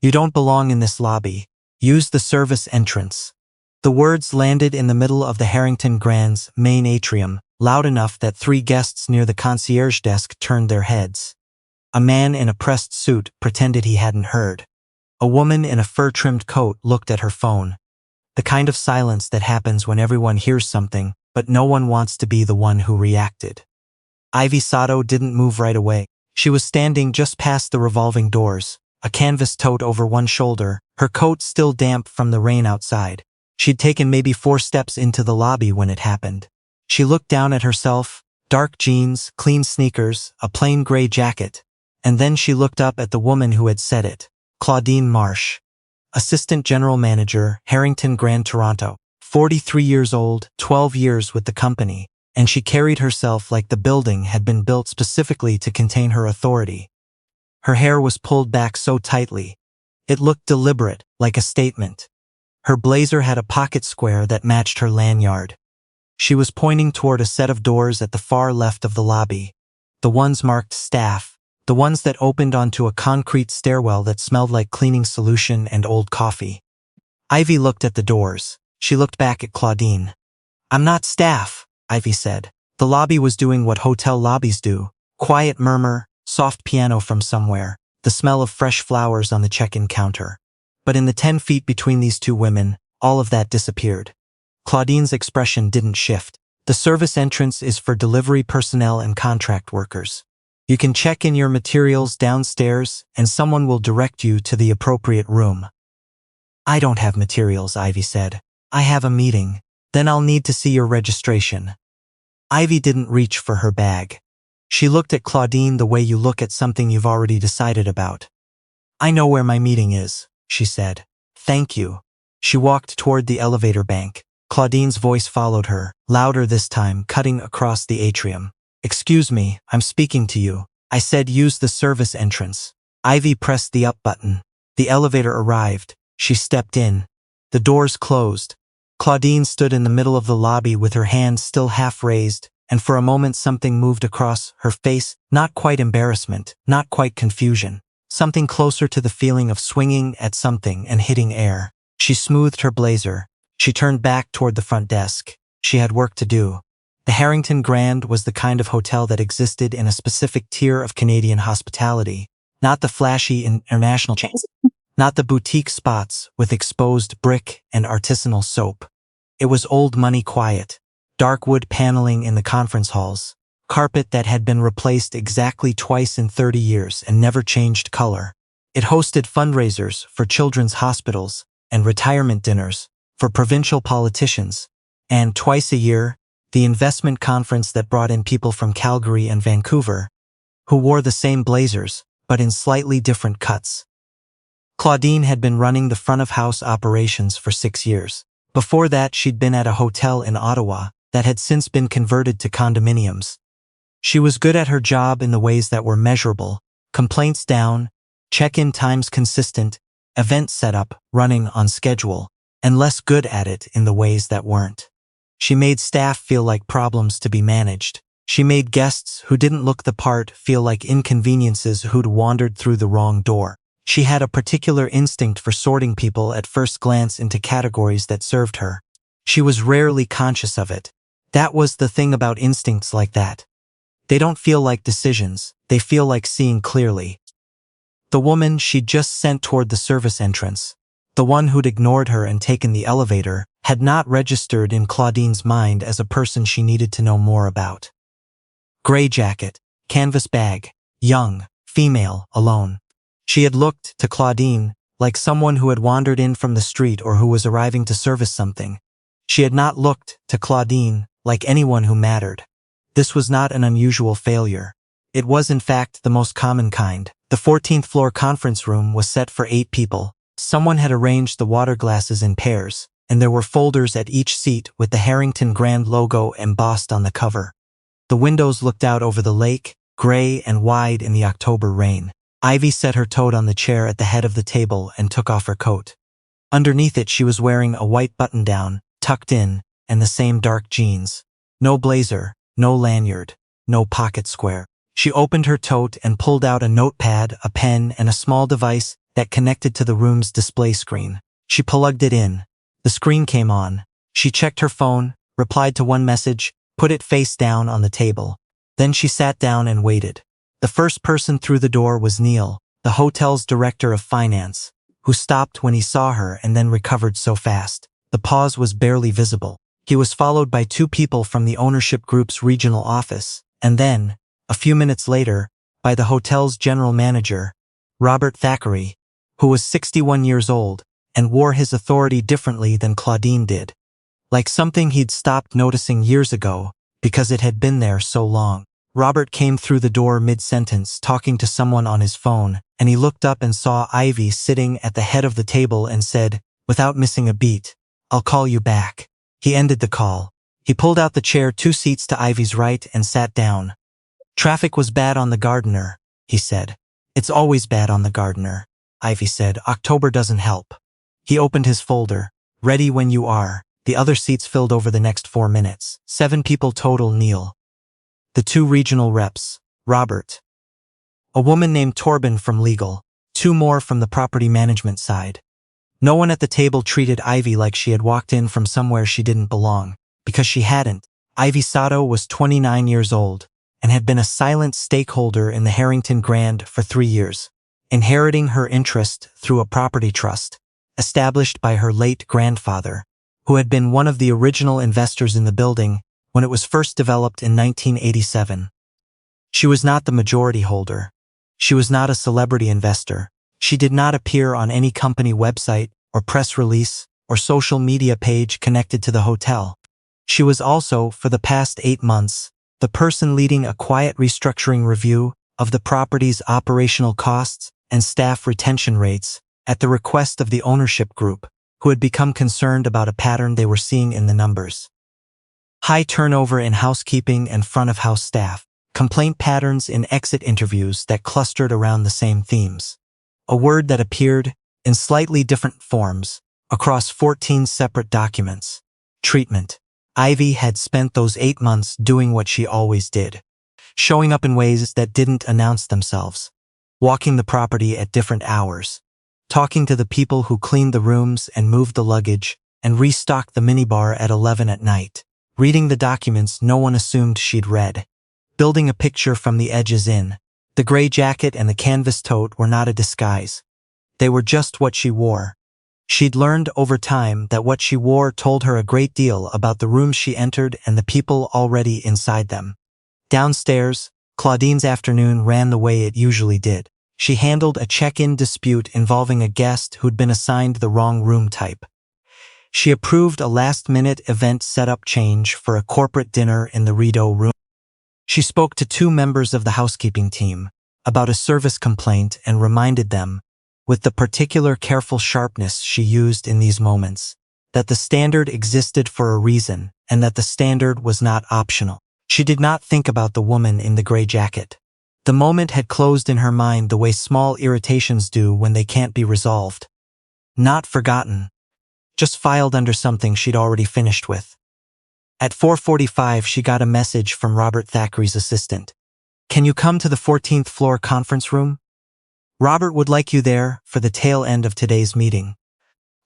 "You don't belong in this lobby. Use the service entrance." The words landed in the middle of the Harrington Grand's main atrium, loud enough that 3 guests near the concierge desk turned their heads. A man in a pressed suit pretended he hadn't heard. A woman in a fur-trimmed coat looked at her phone. The kind of silence that happens when everyone hears something, but no one wants to be the one who reacted. Ivy Sato didn't move right away. She was standing just past the revolving doors, a canvas tote over one shoulder, her coat still damp from the rain outside. She'd taken maybe 4 steps into the lobby when it happened. She looked down at herself, dark jeans, clean sneakers, a plain gray jacket, and then she looked up at the woman who had said it, Claudine Marsh. Assistant General Manager, Harrington Grand Toronto, 43 years old, 12 years with the company, and she carried herself like the building had been built specifically to contain her authority. Her hair was pulled back so tightly. It looked deliberate, like a statement. Her blazer had a pocket square that matched her lanyard. She was pointing toward a set of doors at the far left of the lobby, the ones marked staff, the ones that opened onto a concrete stairwell that smelled like cleaning solution and old coffee. Ivy looked at the doors. She looked back at Claudine. "I'm not staff," Ivy said. The lobby was doing what hotel lobbies do. Quiet murmur, soft piano from somewhere, the smell of fresh flowers on the check-in counter. But in the 10 feet between these 2 women, all of that disappeared. Claudine's expression didn't shift. "The service entrance is for delivery personnel and contract workers. You can check in your materials downstairs and someone will direct you to the appropriate room." "I don't have materials," Ivy said. "I have a meeting. Then I'll need to see your registration." Ivy didn't reach for her bag. She looked at Claudine the way you look at something you've already decided about. "I know where my meeting is," she said. "Thank you." She walked toward the elevator bank. Claudine's voice followed her, louder this time, cutting across the atrium. "Excuse me, I'm speaking to you. I said use the service entrance." Ivy pressed the up button. The elevator arrived. She stepped in. The doors closed. Claudine stood in the middle of the lobby with her hands still half raised, and for a moment something moved across her face, not quite embarrassment, not quite confusion, something closer to the feeling of swinging at something and hitting air. She smoothed her blazer. She turned back toward the front desk. She had work to do. The Harrington Grand was the kind of hotel that existed in a specific tier of Canadian hospitality, not the flashy international chains, not the boutique spots with exposed brick and artisanal soap. It was old money quiet, dark wood paneling in the conference halls, carpet that had been replaced exactly twice in 30 years and never changed color. It hosted fundraisers for children's hospitals and retirement dinners for provincial politicians, and twice a year, the investment conference that brought in people from Calgary and Vancouver, who wore the same blazers, but in slightly different cuts. Claudine had been running the front-of-house operations for 6 years. Before that, she'd been at a hotel in Ottawa that had since been converted to condominiums. She was good at her job in the ways that were measurable: complaints down, check-in times consistent, event setup running on schedule, and less good at it in the ways that weren't. She made staff feel like problems to be managed. She made guests who didn't look the part feel like inconveniences who'd wandered through the wrong door. She had a particular instinct for sorting people at first glance into categories that served her. She was rarely conscious of it. That was the thing about instincts like that. They don't feel like decisions, they feel like seeing clearly. The woman she'd just sent toward the service entrance, the one who'd ignored her and taken the elevator, had not registered in Claudine's mind as a person she needed to know more about. Gray jacket, canvas bag, young, female, alone. She had looked to Claudine like someone who had wandered in from the street or who was arriving to service something. She had not looked to Claudine like anyone who mattered. This was not an unusual failure. It was in fact the most common kind. The 14th floor conference room was set for 8 people. Someone had arranged the water glasses in pairs, and there were folders at each seat with the Harrington Grand logo embossed on the cover. The windows looked out over the lake, gray and wide in the October rain. Ivy set her tote on the chair at the head of the table and took off her coat. Underneath it she was wearing a white button-down, tucked in, and the same dark jeans. No blazer, no lanyard, no pocket square. She opened her tote and pulled out a notepad, a pen, and a small device that connected to the room's display screen. She plugged it in. The screen came on. She checked her phone, replied to one message, put it face down on the table. Then she sat down and waited. The first person through the door was Neil, the hotel's director of finance, who stopped when he saw her and then recovered so fast. The pause was barely visible. He was followed by two people from the ownership group's regional office, and then, a few minutes later, by the hotel's general manager, Robert Thackeray, who was 61 years old and wore his authority differently than Claudine did, like something he'd stopped noticing years ago because it had been there so long. Robert came through the door mid-sentence talking to someone on his phone, and he looked up and saw Ivy sitting at the head of the table and said, without missing a beat, "I'll call you back." He ended the call. He pulled out the chair 2 seats to Ivy's right and sat down. "Traffic was bad on the Gardiner," he said. "It's always bad on the Gardiner," Ivy said. "October doesn't help." He opened his folder. "Ready when you are." The other seats filled over the next 4 minutes. 7 people total. Neil, the 2 regional reps, Robert, a woman named Torben from legal, 2 more from the property management side. No one at the table treated Ivy like she had walked in from somewhere she didn't belong, because she hadn't. Ivy Sato was 29 years old and had been a silent stakeholder in the Harrington Grand for 3 years, inheriting her interest through a property trust established by her late grandfather, who had been one of the original investors in the building when it was first developed in 1987. She was not the majority holder. She was not a celebrity investor. She did not appear on any company website or press release or social media page connected to the hotel. She was also, for the past 8 months, the person leading a quiet restructuring review of the property's operational costs and staff retention rates at the request of the ownership group, who had become concerned about a pattern they were seeing in the numbers. High turnover in housekeeping and front-of-house staff, complaint patterns in exit interviews that clustered around the same themes. A word that appeared, in slightly different forms, across 14 separate documents: treatment. Ivy had spent those 8 months doing what she always did, showing up in ways that didn't announce themselves, walking the property at different hours, talking to the people who cleaned the rooms and moved the luggage and restocked the minibar at 11 at night, reading the documents no one assumed she'd read, building a picture from the edges in. The gray jacket and the canvas tote were not a disguise. They were just what she wore. She'd learned over time that what she wore told her a great deal about the rooms she entered and the people already inside them. Downstairs, Claudine's afternoon ran the way it usually did. She handled a check-in dispute involving a guest who'd been assigned the wrong room type. She approved a last-minute event setup change for a corporate dinner in the Rideau room. She spoke to 2 members of the housekeeping team about a service complaint and reminded them, with the particular careful sharpness she used in these moments, that the standard existed for a reason and that the standard was not optional. She did not think about the woman in the gray jacket. The moment had closed in her mind the way small irritations do when they can't be resolved. Not forgotten, just filed under something she'd already finished with. At 4:45 she got a message from Robert Thackeray's assistant. "Can you come to the 14th floor conference room? Robert would like you there for the tail end of today's meeting."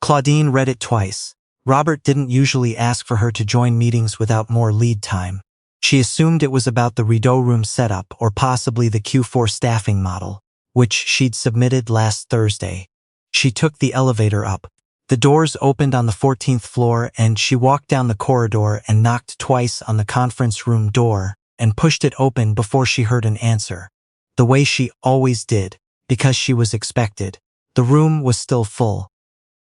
Claudine read it twice. Robert didn't usually ask for her to join meetings without more lead time. She assumed it was about the Rideau room setup or possibly the Q4 staffing model, which she'd submitted last Thursday. She took the elevator up. The doors opened on the 14th floor and she walked down the corridor and knocked twice on the conference room door and pushed it open before she heard an answer. The way she always did, because she was expected. The room was still full.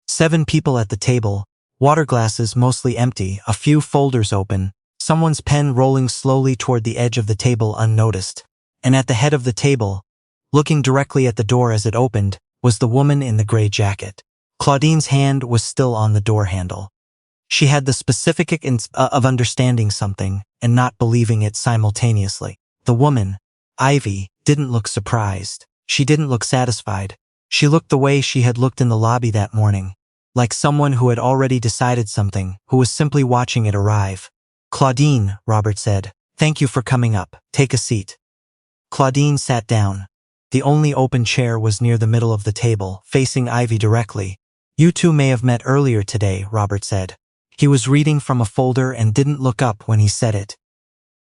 7 people at the table, water glasses mostly empty, a few folders open, someone's pen rolling slowly toward the edge of the table unnoticed. And at the head of the table, looking directly at the door as it opened, was the woman in the gray jacket. Claudine's hand was still on the door handle. She had the specific of understanding something and not believing it simultaneously. The woman, Ivy, didn't look surprised. She didn't look satisfied. She looked the way she had looked in the lobby that morning, like someone who had already decided something, who was simply watching it arrive. "Claudine," Robert said, "thank you for coming up. Take a seat." Claudine sat down. The only open chair was near the middle of the table, facing Ivy directly. "You two may have met earlier today," Robert said. He was reading from a folder and didn't look up when he said it.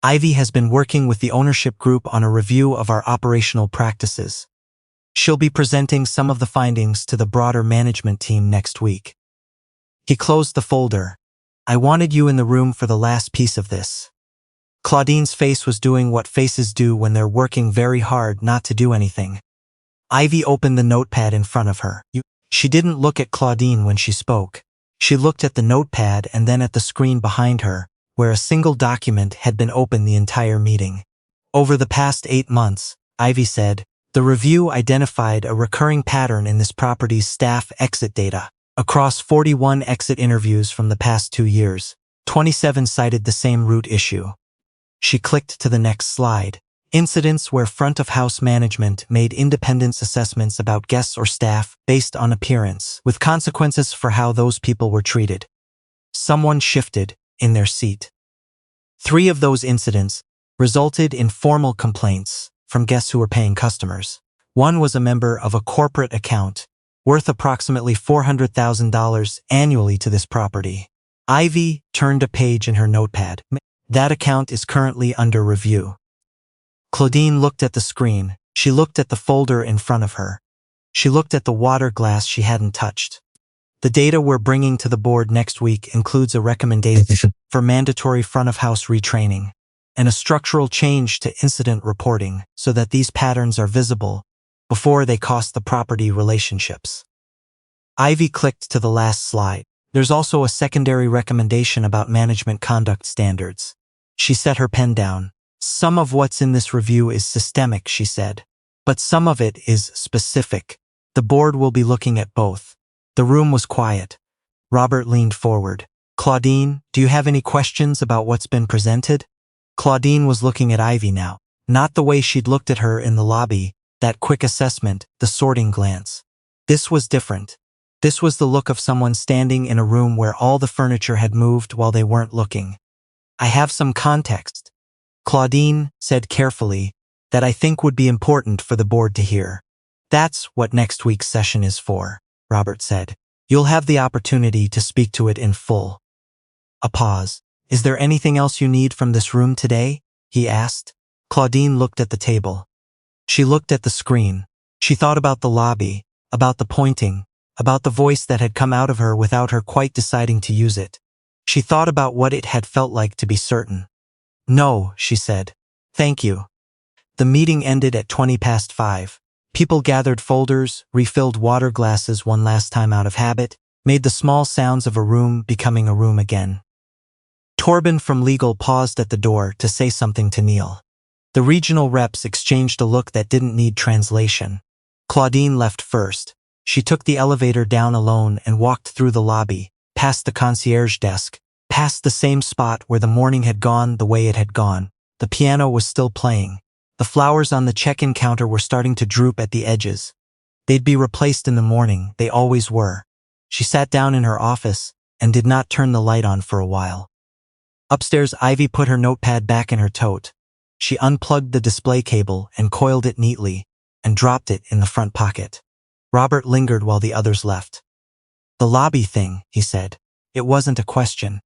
"Ivy has been working with the ownership group on a review of our operational practices. She'll be presenting some of the findings to the broader management team next week." He closed the folder. "I wanted you in the room for the last piece of this." Claudine's face was doing what faces do when they're working very hard not to do anything. Ivy opened the notepad in front of her. She didn't look at Claudine when she spoke. She looked at the notepad and then at the screen behind her, where a single document had been open the entire meeting. "Over the past 8 months," Ivy said, "the review identified a recurring pattern in this property's staff exit data. Across 41 exit interviews from the past 2 years, 27 cited the same root issue." She clicked to the next slide. "Incidents where front-of-house management made independent assessments about guests or staff based on appearance, with consequences for how those people were treated. Someone shifted in their seat. 3 of those incidents resulted in formal complaints from guests who were paying customers. One was a member of a corporate account, worth approximately $400,000 annually to this property." Ivy turned a page in her notepad. "That account is currently under review." Claudine looked at the screen. She looked at the folder in front of her. She looked at the water glass she hadn't touched. "The data we're bringing to the board next week includes a recommendation for mandatory front-of-house retraining and a structural change to incident reporting so that these patterns are visible before they cost the property relationships." Ivy clicked to the last slide. "There's also a secondary recommendation about management conduct standards." She set her pen down. "Some of what's in this review is systemic," she said, "but some of it is specific. The board will be looking at both." The room was quiet. Robert leaned forward. "Claudine, do you have any questions about what's been presented?" Claudine was looking at Ivy now, not the way she'd looked at her in the lobby, that quick assessment, the sorting glance. This was different. This was the look of someone standing in a room where all the furniture had moved while they weren't looking. "I have some context," Claudine said carefully, "that I think would be important for the board to hear." "That's what next week's session is for," Robert said. "You'll have the opportunity to speak to it in full." A pause. "Is there anything else you need from this room today?" he asked. Claudine looked at the table. She looked at the screen. She thought about the lobby, about the pointing, about the voice that had come out of her without her quite deciding to use it. She thought about what it had felt like to be certain. "No," she said. "Thank you." The meeting ended at 5:20. People gathered folders, refilled water glasses one last time out of habit, made the small sounds of a room becoming a room again. Torben from legal paused at the door to say something to Neil. The regional reps exchanged a look that didn't need translation. Claudine left first. She took the elevator down alone and walked through the lobby, past the concierge desk, past the same spot where the morning had gone the way it had gone. The piano was still playing. The flowers on the check-in counter were starting to droop at the edges. They'd be replaced in the morning, they always were. She sat down in her office and did not turn the light on for a while. Upstairs, Ivy put her notepad back in her tote. She unplugged the display cable and coiled it neatly and dropped it in the front pocket. Robert lingered while the others left. "The lobby thing," he said. "It wasn't a question."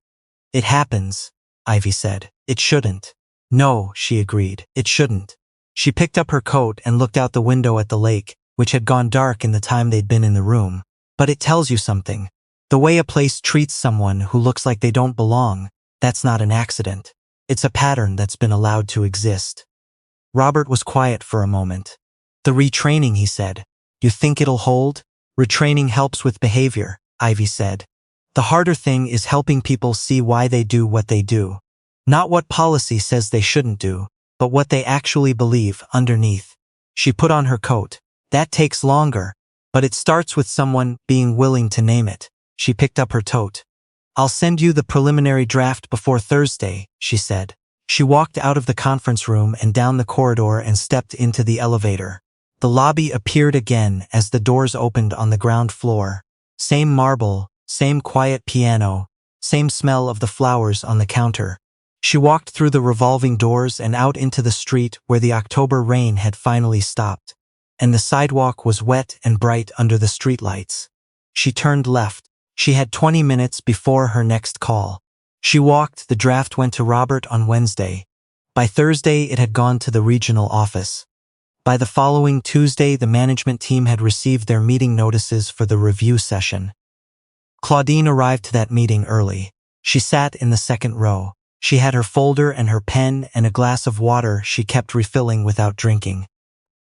"It happens," Ivy said. "It shouldn't." "No," she agreed. "It shouldn't." She picked up her coat and looked out the window at the lake, which had gone dark in the time they'd been in the room. "But it tells you something. The way a place treats someone who looks like they don't belong, that's not an accident. It's a pattern that's been allowed to exist." Robert was quiet for a moment. "The retraining," he said. "You think it'll hold?" "Retraining helps with behavior," Ivy said. "The harder thing is helping people see why they do what they do. Not what policy says they shouldn't do, but what they actually believe underneath." She put on her coat. "That takes longer, but it starts with someone being willing to name it." She picked up her tote. "I'll send you the preliminary draft before Thursday," she said. She walked out of the conference room and down the corridor and stepped into the elevator. The lobby appeared again as the doors opened on the ground floor. Same marble, same quiet piano, same smell of the flowers on the counter. She walked through the revolving doors and out into the street where the October rain had finally stopped. and the sidewalk was wet and bright under the streetlights. She turned left. She had 20 minutes before her next call. She walked. The draft went to Robert on Wednesday. By Thursday, it had gone to the regional office. By the following Tuesday, the management team had received their meeting notices for the review session. Claudine arrived to that meeting early. She sat in the second row. She had her folder and her pen and a glass of water she kept refilling without drinking.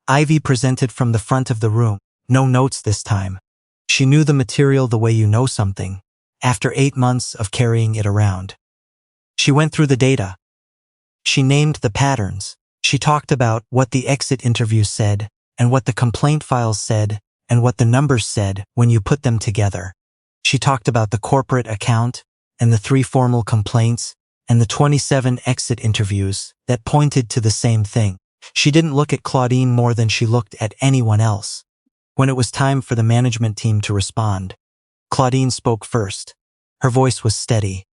Ivy presented from the front of the room. No notes this time. She knew the material the way you know something, after 8 months of carrying it around. She went through the data. She named the patterns. She talked about what the exit interviews said, and what the complaint files said, and what the numbers said when you put them together. She talked about the corporate account, and the 3 formal complaints, and the 27 exit interviews that pointed to the same thing. She didn't look at Claudine more than she looked at anyone else. When it was time for the management team to respond, Claudine spoke first. Her voice was steady.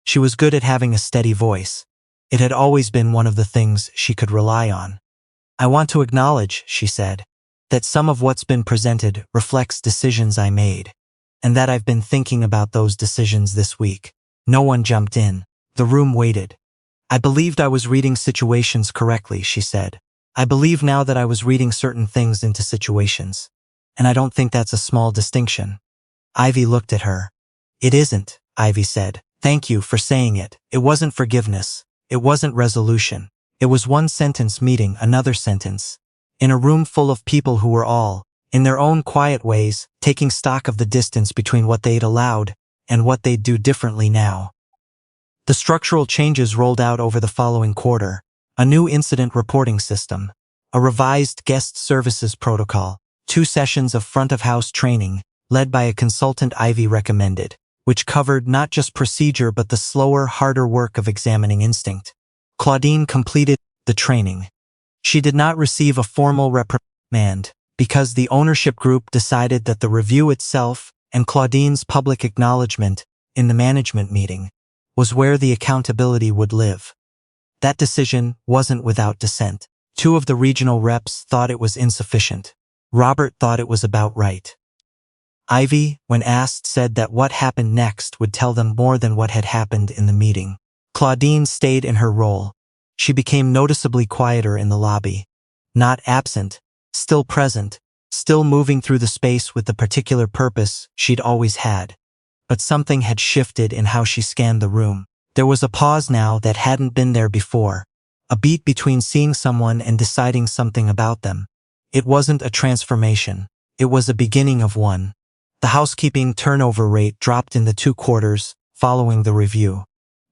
She was good at having a steady voice. It had always been one of the things she could rely on. I want to acknowledge, she said, that some of what's been presented reflects decisions I made, and that I've been thinking about those decisions this week. No one jumped in. The room waited. I believed I was reading situations correctly, she said. I believe now that I was reading certain things into situations. And I don't think that's a small distinction. Ivy looked at her. It isn't, Ivy said. Thank you for saying it. It wasn't forgiveness. It wasn't resolution. It was one sentence meeting another sentence. In a room full of people who were all, in their own quiet ways, taking stock of the distance between what they'd allowed and what they'd do differently now. The structural changes rolled out over the following quarter. A new incident reporting system. A revised guest services protocol. 2 sessions of front-of-house training, led by a consultant Ivy recommended, which covered not just procedure but the slower, harder work of examining instinct. Claudine completed the training. She did not receive a formal reprimand, because the ownership group decided that the review itself and Claudine's public acknowledgement in the management meeting was where the accountability would live. That decision wasn't without dissent. 2 of the regional reps thought it was insufficient. Robert thought it was about right. Ivy, when asked, said that what happened next would tell them more than what had happened in the meeting. Claudine stayed in her role. She became noticeably quieter in the lobby. Not absent, still present, still moving through the space with the particular purpose she'd always had. But something had shifted in how she scanned the room. There was a pause now that hadn't been there before. A beat between seeing someone and deciding something about them. It wasn't a transformation. It was a beginning of one. The housekeeping turnover rate dropped in the 2 quarters following the review.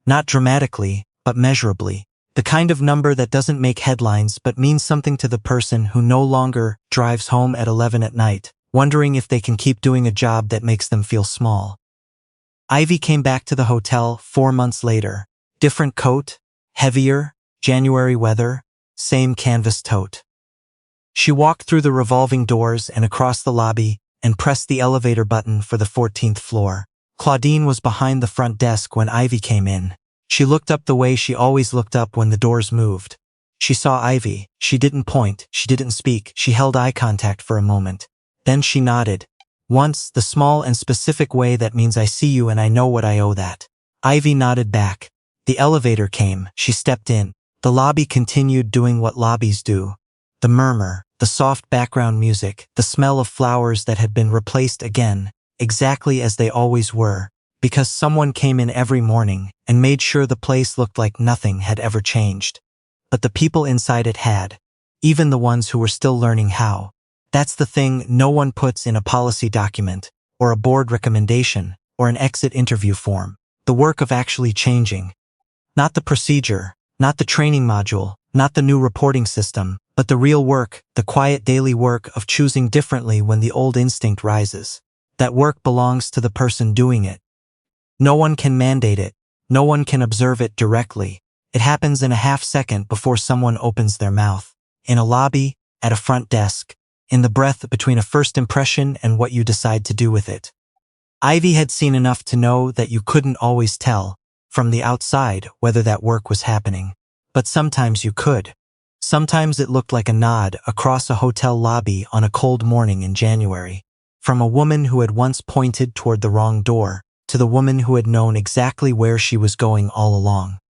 Not dramatically, but measurably. The kind of number that doesn't make headlines but means something to the person who no longer drives home at 11 at night, wondering if they can keep doing a job that makes them feel small. Ivy came back to the hotel 4 months later. Different coat, heavier, January weather, same canvas tote. She walked through the revolving doors and across the lobby and pressed the elevator button for the 14th floor. Claudine was behind the front desk when Ivy came in. She looked up the way she always looked up when the doors moved. She saw Ivy. She didn't point. She didn't speak. She held eye contact for a moment. Then she nodded. Once, the small and specific way that means I see you and I know what I owe that. Ivy nodded back. The elevator came. She stepped in. The lobby continued doing what lobbies do. The murmur, the soft background music, the smell of flowers that had been replaced again, exactly as they always were, because someone came in every morning and made sure the place looked like nothing had ever changed. But the people inside it had, even the ones who were still learning how. That's the thing no one puts in a policy document, or a board recommendation, or an exit interview form. The work of actually changing. Not the procedure, not the training module, not the new reporting system, but the real work, the quiet daily work of choosing differently when the old instinct rises. That work belongs to the person doing it. No one can mandate it. No one can observe it directly. It happens in a half second before someone opens their mouth. In a lobby, at a front desk, in the breath between a first impression and what you decide to do with it. Ivy had seen enough to know that you couldn't always tell, from the outside, whether that work was happening. But sometimes you could. Sometimes it looked like a nod across a hotel lobby on a cold morning in January, from a woman who had once pointed toward the wrong door to the woman who had known exactly where she was going all along.